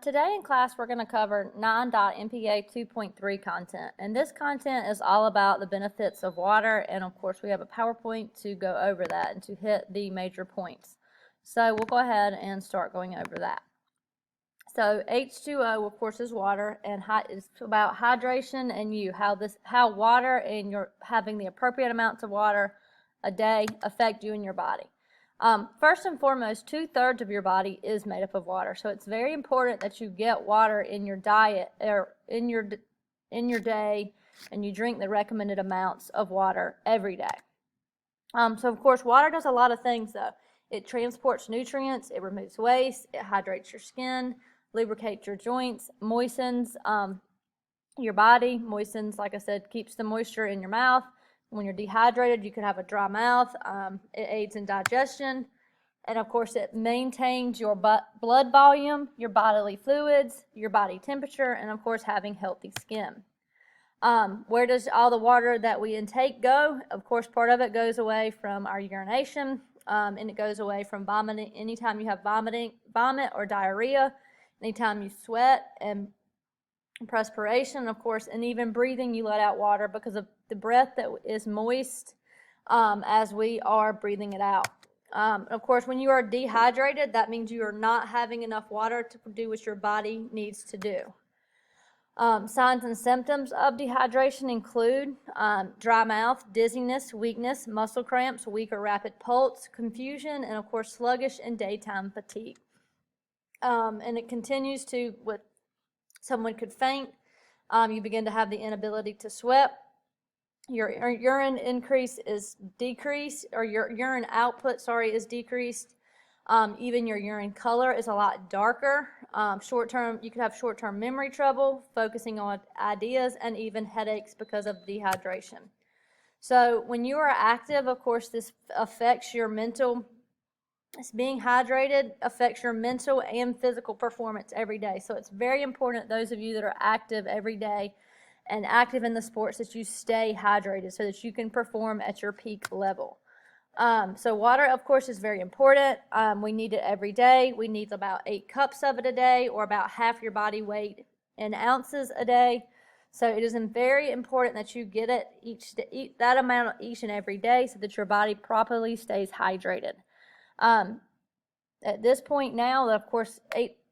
Today in class, we're going to cover 9.NPA 2.3 content. And this content is all about the benefits of water. And of course, we have a PowerPoint to go over that and to hit the major points. So we'll go ahead and start going over that. So H2O, of course, is water, and it's about hydration and how water and your having the appropriate amounts of water a day affect you and your body. First and foremost, 2/3 of your body is made up of water, so it's very important that you get water in your diet or in your day, and you drink the recommended amounts of water every day. So of course, water does a lot of things though. It transports nutrients, it removes waste, it hydrates your skin, lubricates your joints, moistens your body, like I said, keeps the moisture in your mouth. When you're dehydrated, you could have a dry mouth. It aids in digestion. And of course, it maintains your blood volume, your bodily fluids, your body temperature, and of course, having healthy skin. Where does all the water that we intake go? Of course, part of it goes away from our urination, and it goes away from vomiting. Anytime you have vomit or diarrhea, anytime you sweat and perspiration, of course, and even breathing, you let out water because of the breath that is moist as we are breathing it out. Of course, when you are dehydrated, that means you are not having enough water to do what your body needs to do. Signs and symptoms of dehydration include dry mouth, dizziness, weakness, muscle cramps, weak or rapid pulse, confusion, and of course sluggish and daytime fatigue. And it continues to, with someone could faint, you begin to have the inability to sweat, your urine output is decreased. Even your urine color is a lot darker. You could have short-term memory trouble, focusing on ideas, and even headaches because of dehydration. So when you are active, of course, this affects your mental. Being hydrated affects your mental and physical performance every day. So it's very important, those of you that are active every day and active in the sports, that you stay hydrated so that you can perform at your peak level. So water, of course, is very important. We need it every day. We need about 8 cups of it a day, or about half your body weight in ounces a day. So it is very important that you get it that amount each and every day so that your body properly stays hydrated. At this point now, of course,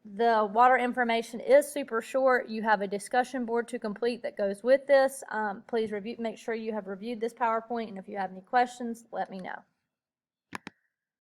the water information is super short. You have a discussion board to complete that goes with this. Please make sure you have reviewed this PowerPoint, and if you have any questions, let me know.